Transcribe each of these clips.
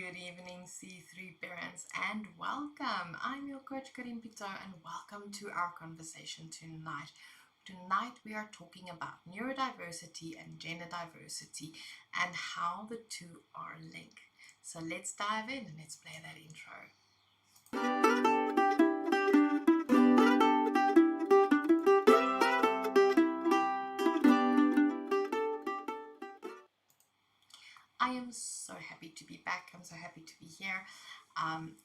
Good evening, C3 parents, and welcome. I'm your coach Karien Pitout, and welcome to our conversation tonight. Tonight we are talking about neurodiversity and gender diversity and how the two are linked. So let's dive in and let's play that intro. I am so happy to be back. I'm so happy to be here.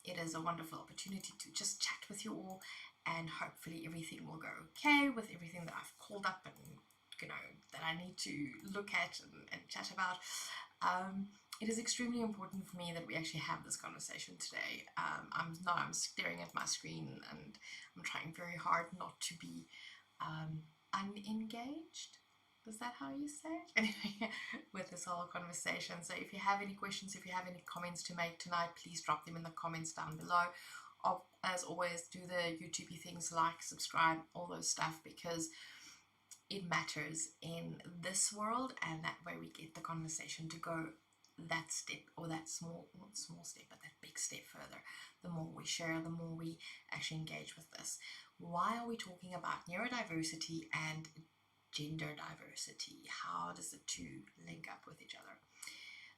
It is a wonderful opportunity to just chat with you all, and hopefully everything will go okay with everything that I've called up and that I need to look at and chat about. It is extremely important for me that we actually have this conversation today. I'm staring at my screen and I'm trying very hard not to be unengaged. Is that how you say it? Anyway, with this whole conversation. So if you have any questions, if you have any comments to make tonight, please drop them in the comments down below. As always, do the YouTube things, like, subscribe, all those stuff, because it matters in this world, and that way we get the conversation to go that step, or that not small step, but that big step further. The more we share, the more we actually engage with this. Why are we talking about neurodiversity and gender diversity? How does the two link up with each other?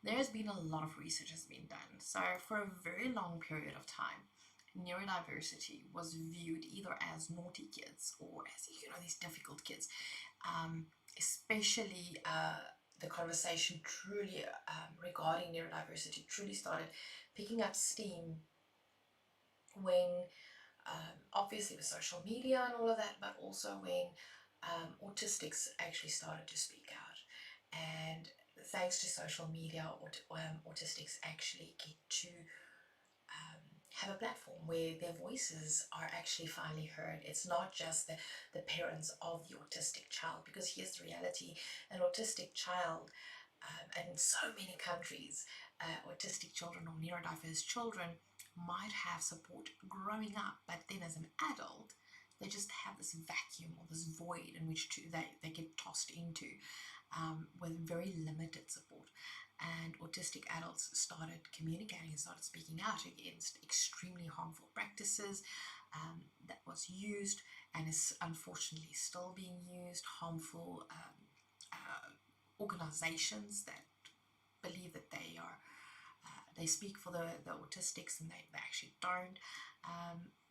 There has been a lot of research has been done. So for a very long period of time, neurodiversity was viewed either as naughty kids or as these difficult kids. Especially the conversation truly regarding neurodiversity truly started picking up steam when obviously with social media and all of that, but also when autistics actually started to speak out. And thanks to social media, autistics actually get to have a platform where their voices are actually finally heard. It's not just the parents of the autistic child, because here's the reality: an autistic child, and in so many countries, autistic children or neurodiverse children might have support growing up, but then as an adult, they just have this vacuum or this void in which they get tossed into with very limited support. And autistic adults started communicating and started speaking out against extremely harmful practices that was used and is unfortunately still being used, harmful organizations that believe that they speak for the autistics, and they actually don't.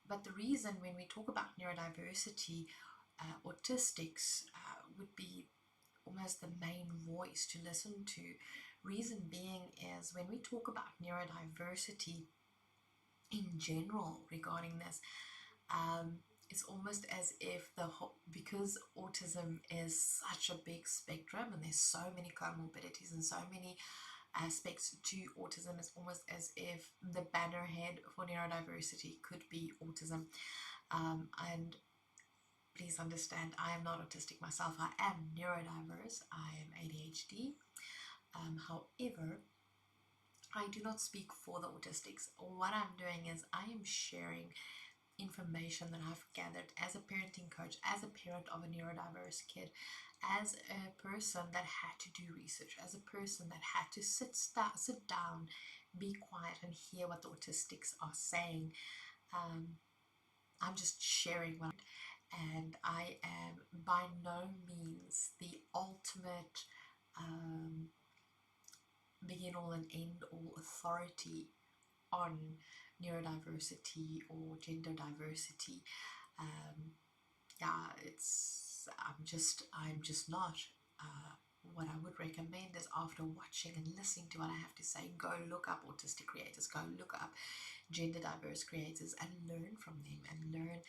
But the reason when we talk about neurodiversity, autistics would be almost the main voice to listen to. Reason being is when we talk about neurodiversity in general regarding this, it's almost as if because autism is such a big spectrum and there's so many comorbidities and so many aspects to autism, it's almost as if the banner head for neurodiversity could be autism. And please understand, I am not autistic myself. I am neurodiverse. I am ADHD. However, I do not speak for the autistics. What I'm doing is I am sharing information that I've gathered as a parenting coach, as a parent of a neurodiverse kid, as a person that had to do research, as a person that had to sit down, be quiet and hear what the autistics are saying. I'm just sharing one, and I am by no means the ultimate begin all and end all authority on neurodiversity or gender diversity. I'm just not. What I would recommend is, after watching and listening to what I have to say, go look up autistic creators, go look up gender diverse creators and learn from them, and learn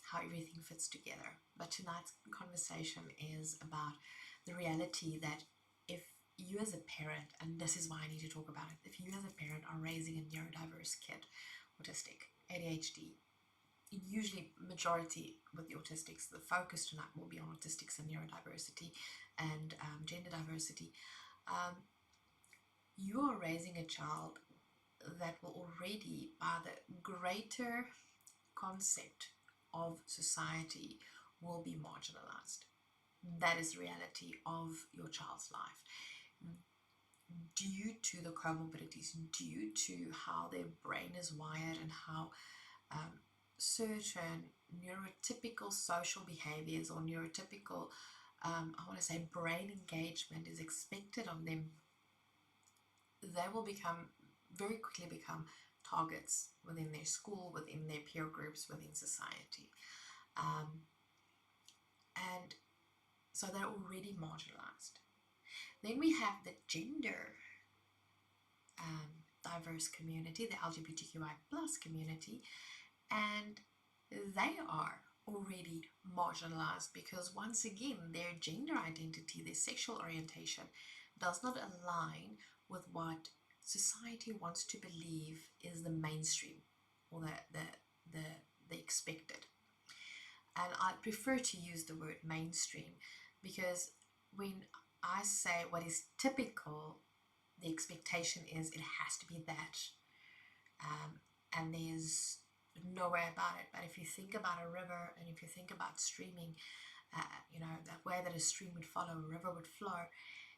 how everything fits together. But tonight's conversation is about the reality that if you as a parent, and this is why I need to talk about it, if you as a parent are raising a neurodiverse kid, autistic, ADHD, usually majority with the autistics, the focus tonight will be on autistics and neurodiversity and gender diversity. You are raising a child that will already, by the greater concept of society, will be marginalized. That is the reality of your child's life. due to the comorbidities, due to how their brain is wired and how certain neurotypical social behaviors or neurotypical, I want to say, brain engagement is expected of them, they will very quickly become targets within their school, within their peer groups, within society. And so they're already marginalized. Then we have the gender diverse community, the LGBTQI plus community, and they are already marginalized because, once again, their gender identity, their sexual orientation does not align with what society wants to believe is the mainstream or the expected. And I prefer to use the word mainstream because when I say what is typical, the expectation is it has to be that, and there's no way about it. But if you think about a river and if you think about streaming, that way that a stream would follow, a river would flow,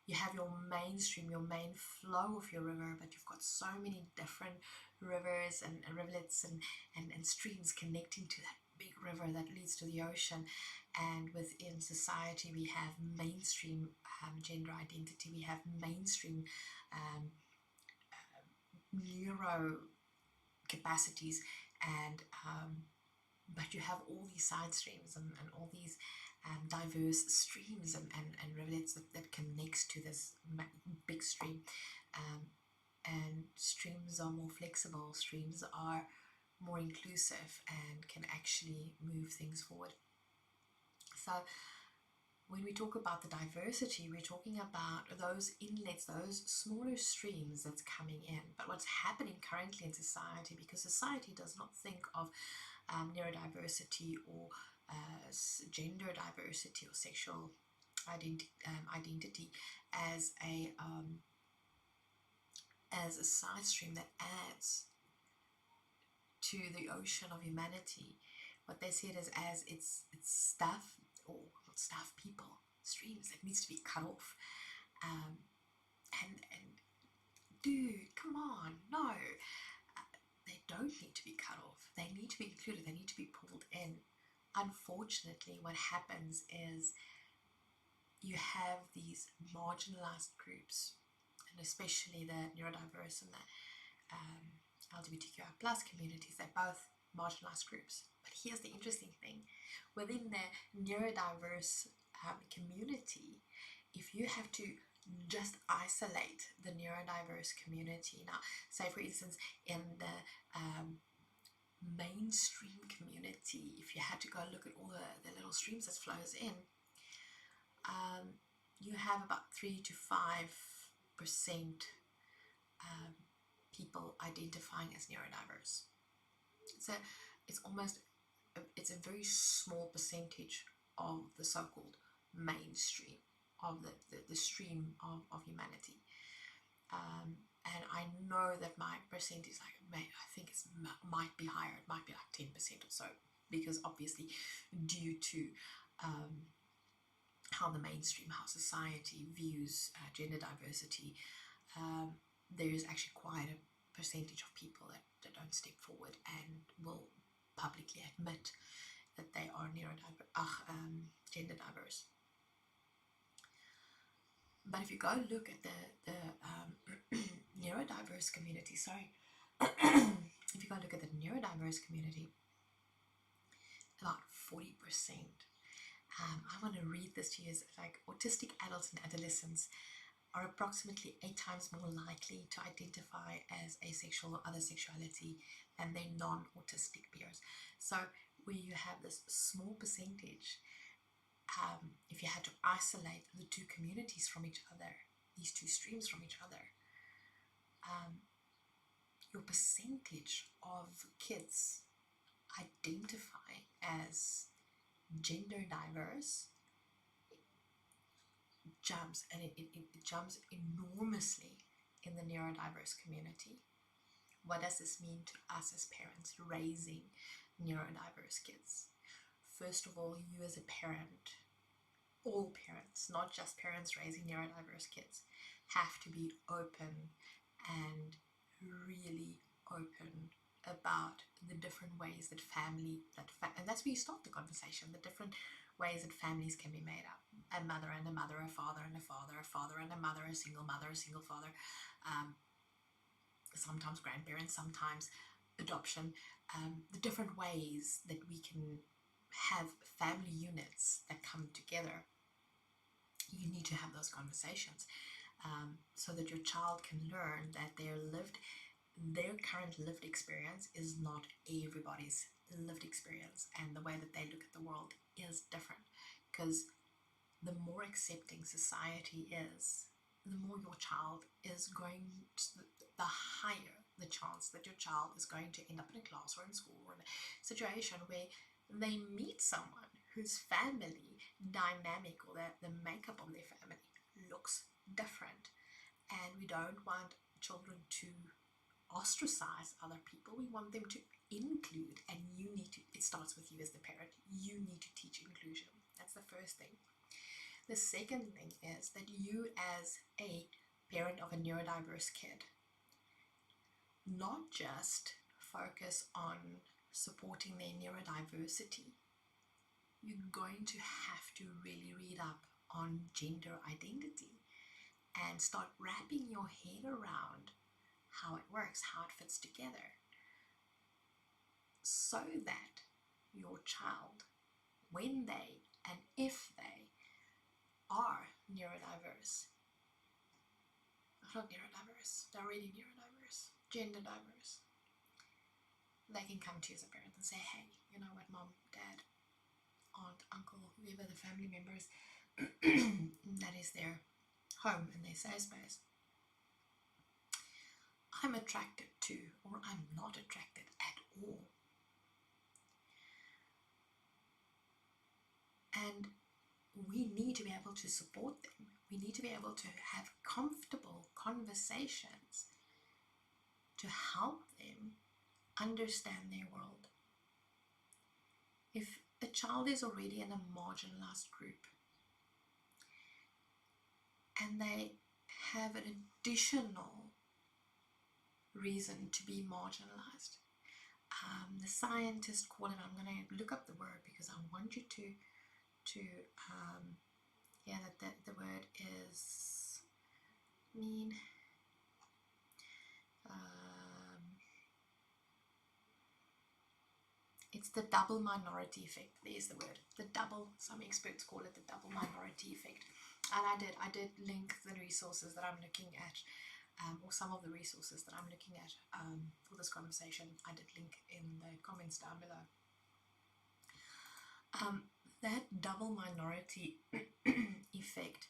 you have your mainstream, your main flow of your river, but you've got so many different rivers and rivulets and streams connecting to that big river that leads to the ocean. And within society we have mainstream gender identity, we have mainstream neuro capacities, and but you have all these side streams and all these diverse streams and rivulets that connects to this big stream, and streams are more flexible, streams are more inclusive and can actually move things forward. So when we talk about the diversity, we're talking about those inlets, those smaller streams that's coming in. But what's happening currently in society, because society does not think of neurodiversity or gender diversity or sexual identity as a side stream that adds to the ocean of humanity. What they see it as it's stuff, or not stuff, people, streams that needs to be cut off. And dude, come on, no, they don't need to be cut off. They need to be included. They need to be pulled in. Unfortunately, what happens is you have these marginalized groups, and especially the neurodiverse and the LGBTQI plus communities. They're both marginalized groups. But here's the interesting thing. Within the neurodiverse community, if you have to just isolate the neurodiverse community, now say for instance in the mainstream community, if you had to go look at all the little streams that flows in, you have about 3 to 5% people identifying as neurodiverse. So it's a very small percentage of the so-called mainstream, of the stream of humanity. And I know that my percent is I think it might be higher. It might be like 10% or so, because obviously due to how the mainstream, how society views gender diversity, there is actually quite a percentage of people that don't step forward and will publicly admit that they are gender diverse. But if you go look at the neurodiverse community, if you go look at the neurodiverse community, about 40%. I want to read this to you. It's like autistic adults and adolescents are approximately 8 times more likely to identify as asexual or other sexuality than their non-autistic peers. So where you have this small percentage, if you had to isolate the two communities from each other, these two streams from each other, your percentage of kids identify as gender diverse jumps, and it jumps enormously in the neurodiverse community. What does this mean to us as parents raising neurodiverse kids? First of all, you as a parent, all parents, not just parents raising neurodiverse kids, have to be open and really open about the different ways that and that's where you start the conversation, the different ways that families can be made up. A mother and a mother, a father and a father, a father and a mother, a single father, sometimes grandparents, sometimes adoption, the different ways that we can have family units that come together. You need to have those conversations so that your child can learn that their current lived experience is not everybody's lived experience, and the way that they look at the world is different. Because the more accepting society is, the more your child is going to, the higher the chance that your child is going to end up in a class or in school or in a situation where they meet someone whose family dynamic or the makeup of their family looks different. And we don't want children to ostracize other people. We want them to include, and it starts with you as the parent. You need to teach inclusion. That's the first thing. The second thing is that you, as a parent of a neurodiverse kid, not just focus on supporting their neurodiversity. You're going to have to really read up on gender identity and start wrapping your head around how it works, how it fits together, so that your child, when they and if they are neurodiverse, not neurodiverse, they're already neurodiverse, gender diverse, they can come to you as a parent and say, hey, you know what, mom, dad, aunt, uncle, whoever the family members that is their home and their safe space, I'm attracted to, or I'm not attracted at all. And we need to be able to support them. We need to be able to have comfortable conversations to help them understand their world. If a child is already in a marginalized group and they have an additional reason to be marginalized, the scientists call it, I'm going to look up the word because I want you to that the word is it's the double minority effect. There's the word, some experts call it the double minority effect. And I did link the resources that I'm looking at, or some of the resources that I'm looking at for this conversation. I did link in the comments down below. That double minority effect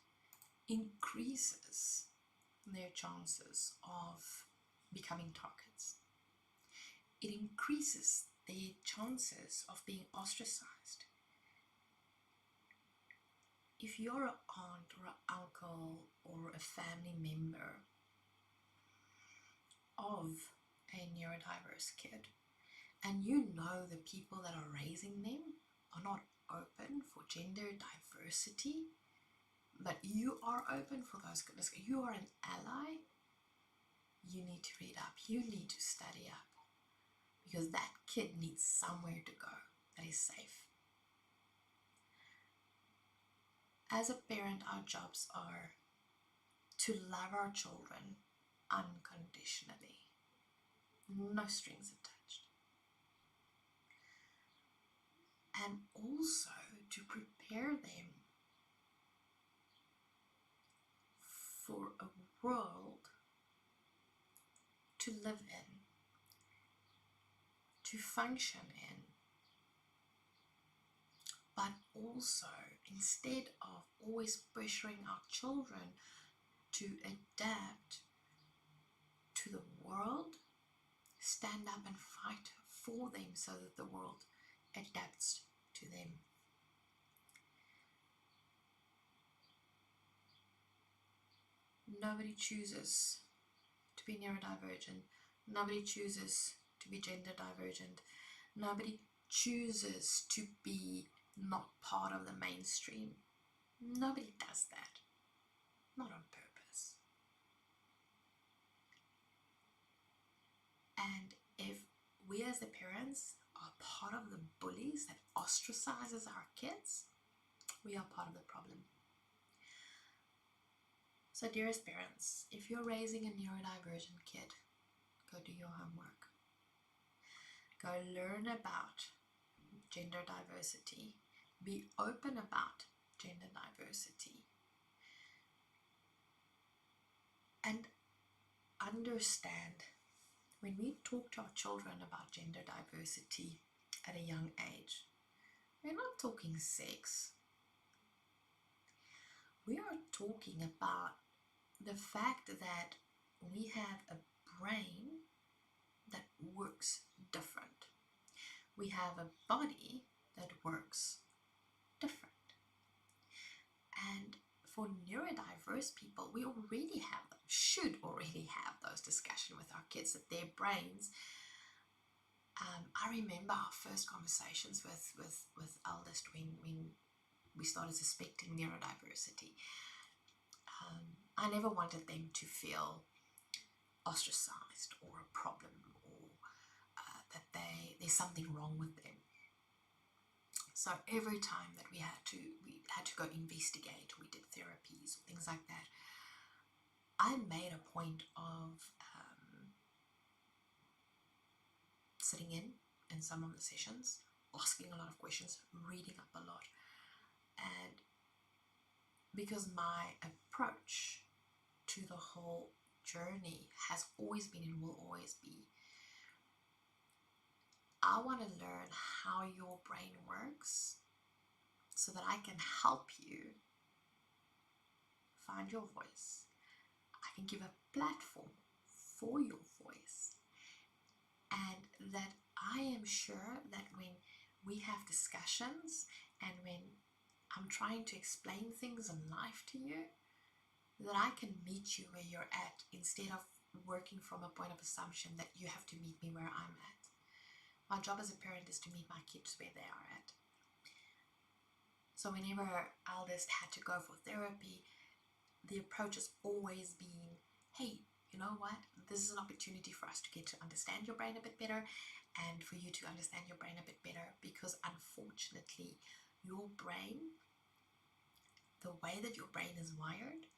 increases their chances of becoming targets. It increases their chances of being ostracized. If you're an aunt or an uncle or a family member of a neurodiverse kid, and you know the people that are raising them are not open for gender diversity, but you are open for those goodness, you are an ally, you need to read up, you need to study up, because that kid needs somewhere to go that is safe. As a parent, our jobs are to love our children unconditionally, no strings attached, and also to prepare them for a world to live in, to function in, but also, instead of always pressuring our children to adapt to the world, stand up and fight for them so that the world adapts to them. Nobody chooses to be neurodivergent. Nobody chooses to be gender divergent. Nobody chooses to be not part of the mainstream. Nobody does that. Not on purpose. we as the parents are part of the bullies that ostracizes our kids, we are part of the problem. So dearest parents, if you're raising a neurodivergent kid, go do your homework. Go learn about gender diversity. Be open about gender diversity. And understand, when we talk to our children about gender diversity at a young age, we're not talking sex. We are talking about the fact that we have a brain that works different. We have a body that works different. And for neurodiverse people, we already have them, should already have those discussions with our kids, that their brains, I remember our first conversations with eldest when we started suspecting neurodiversity. I never wanted them to feel ostracized or a problem, or that there's something wrong with them. So every time that we had to go investigate, we did therapies or things like that, I made a point of sitting in some of the sessions, asking a lot of questions, reading up a lot. And because my approach to the whole journey has always been and will always be, I want to learn how your brain works so that I can help you find your voice. I can give a platform for your voice, and that I am sure that when we have discussions and when I'm trying to explain things in life to you, that I can meet you where you're at instead of working from a point of assumption that you have to meet me where I'm at. My job as a parent is to meet my kids where they are at. So whenever eldest had to go for therapy, the approach has always been, hey, you know what? This is an opportunity for us to get to understand your brain a bit better, and for you to understand your brain a bit better, because unfortunately, your brain, the way that your brain is wired,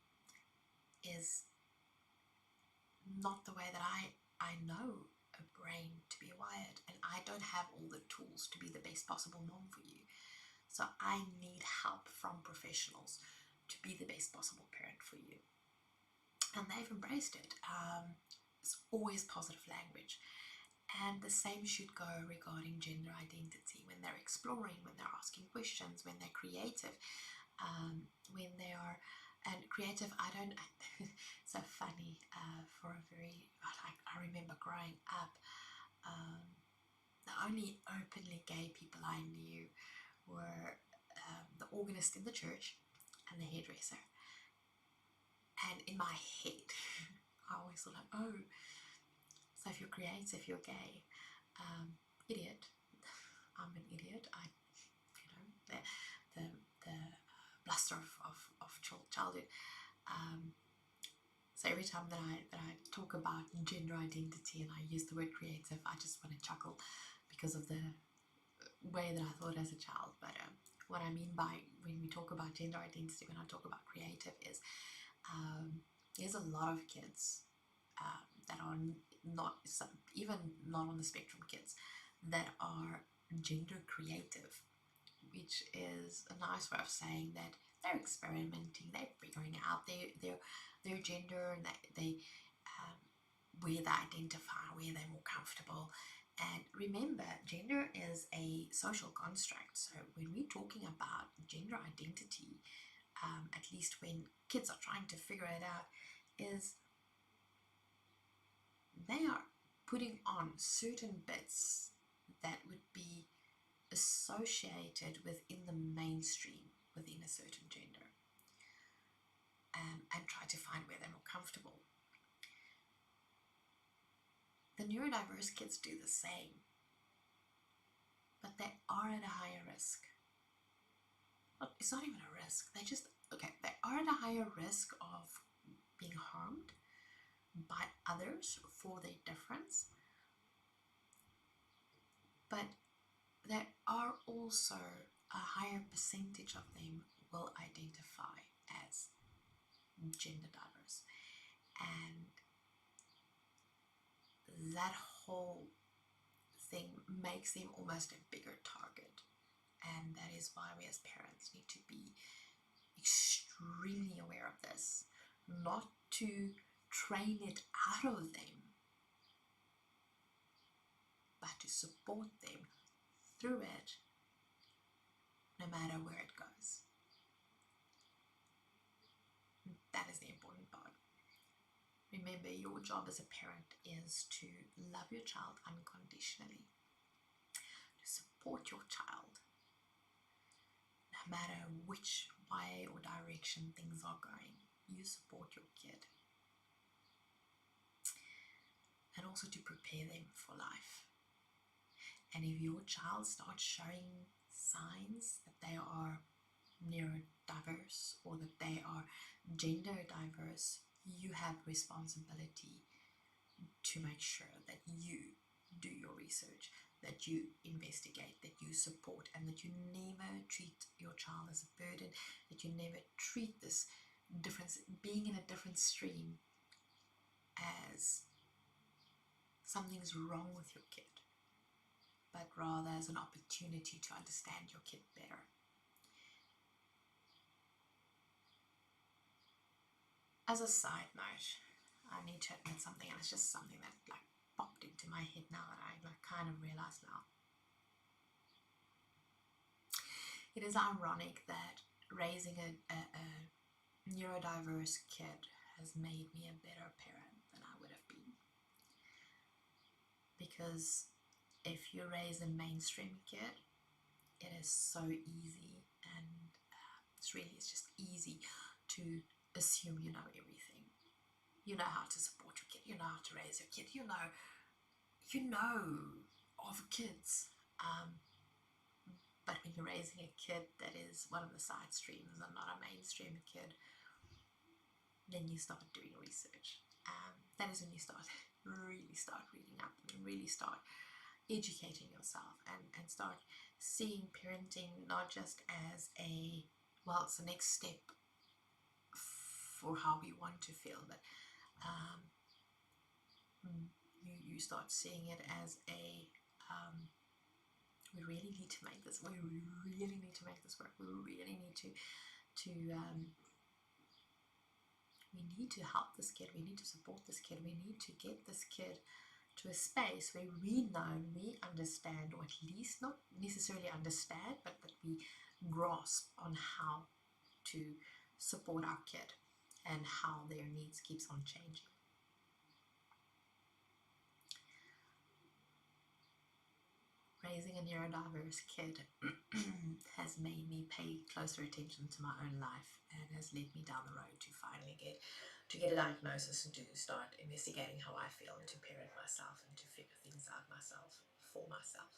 is not the way that I know a brain to be wired, and I don't have all the tools to be the best possible mom for you. So I need help from professionals to be the best possible parent for you. And they've embraced it. It's always positive language. And the same should go regarding gender identity, when they're exploring, when they're asking questions, when they're creative, when they are, and creative, so funny, I remember growing up, the only openly gay people I knew were the organist in the church and the hairdresser. And in my head, I always thought, like, oh, so if you're creative, you're gay. Idiot. I'm an idiot. The bluster of childhood. So every time that I talk about gender identity and I use the word creative, I just want to chuckle because of the way that I thought as a child. But what I mean by when we talk about gender identity, when I talk about creative, is there's a lot of kids that are even not on the spectrum kids, that are gender creative, which is a nice way of saying that they're experimenting, they're figuring out their gender, and they where they identify, where they're more comfortable. And remember, gender is a social construct. So when we're talking about gender identity, at least when kids are trying to figure it out, is they are putting on certain bits that would be associated within the mainstream, within a certain gender, and try to find where they're more comfortable. The neurodiverse kids do the same, but they are at a higher risk. It's not even a risk, they are at a higher risk of being harmed by others for their difference, but there are also a higher percentage of them will identify as gender diverse, and that whole thing makes them almost a bigger target. And that is why we as parents need to be extremely aware of this, not to train it out of them, but to support them through it, no matter where it goes. That is the important part. Remember, your job as a parent is to love your child unconditionally, to support your child, no matter which way or direction things are going. You support your kid. And also to prepare them for life. And if your child starts showing signs that they are neurodiverse or that they are gender diverse, you have responsibility to make sure that you do your research, that you investigate, that you support, and that you never treat your child as a burden, that you never treat this difference, being in a different stream, as something's wrong with your kid, but rather as an opportunity to understand your kid better. As a side note, I need to admit something, and it's just something that popped into my head now that I kind of realize now. It is ironic that raising a neurodiverse kid has made me a better parent than I would have been. Because if you raise a mainstream kid, it is so easy, and it's just easy to assume you know everything. You know how to support your kid, you know how to raise your kid, you know of kids. But when you're raising a kid that is one of the side streams and not a mainstream kid, then you start doing research. That is when you really start reading up and really start educating yourself and start seeing parenting not just as it's the next step for how we want to feel, but you start seeing it as we really need to make this, we really need to make this work, we really need to we need to help this kid, we need to support this kid, we need to get this kid to a space where we know, we understand, or at least not necessarily understand, but that we grasp on how to support our kid and how their needs keeps on changing. Raising a neurodiverse kid has made me pay closer attention to my own life and has led me down the road to finally get a diagnosis and to start investigating how I feel and to parent myself and to figure things out myself, for myself.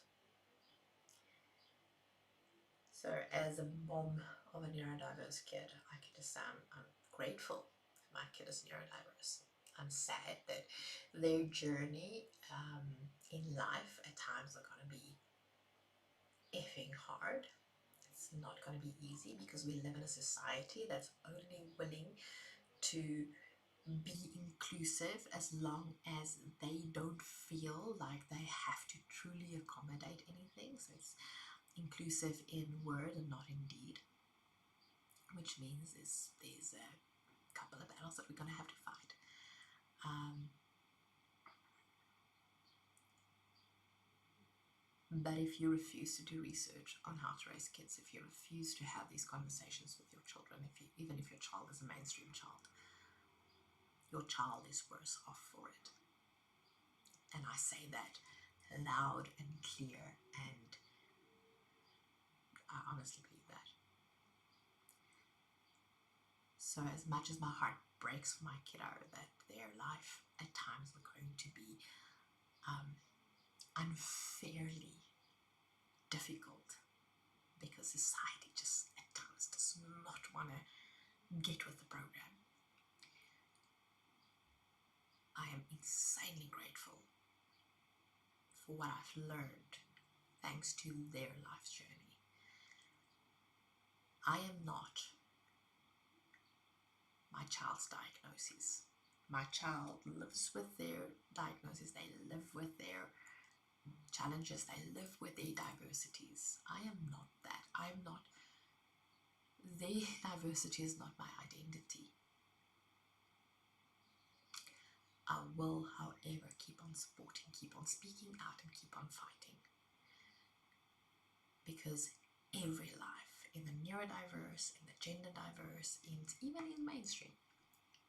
So as a mom of a neurodiverse kid, I can just say I'm grateful that my kid is neurodiverse. I'm sad that their journey in life at times are going to be effing hard. It's not going to be easy because we live in a society that's only willing to be inclusive as long as they don't feel like they have to truly accommodate anything. So it's inclusive in word and not in deed, which means there's a couple of battles that we're going to have to fight. But if you refuse to do research on how to raise kids, if you refuse to have these conversations with your children, even if your child is a mainstream child, your child is worse off for it. And I say that loud and clear, and I honestly believe that. So as much as my heart breaks for my kiddo that their life at times are going to be unfairly difficult because society just at times does not want to get with the program, I am insanely grateful for what I've learned thanks to their life's journey. I am not my child's diagnosis. My child lives with their diagnosis, they live with their challenges, they live with their diversities. I am not that. I'm not, their diversity is not my identity. I will, however, keep on supporting, keep on speaking out, and keep on fighting. Because every life, in the neurodiverse, in the gender-diverse, even in mainstream,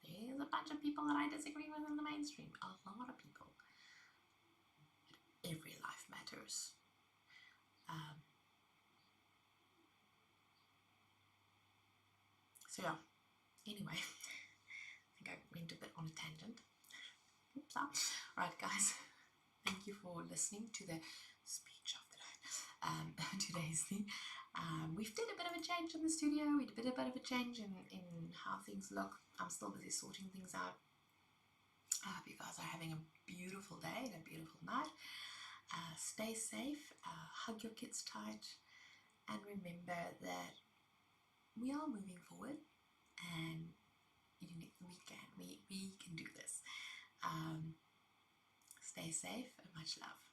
there's a bunch of people that I disagree with in the mainstream, a lot of people. But every life matters. So yeah, anyway, I think I went a bit on a tangent. Oops. Right, guys, thank you for listening to the speech of the day. Today's thing. We've did a bit of a change in the studio. We did a bit of a change in how things look. I'm still busy sorting things out. I hope you guys are having a beautiful day and a beautiful night. Stay safe, hug your kids tight, and remember that we are moving forward, and we can do this. Stay safe and much love.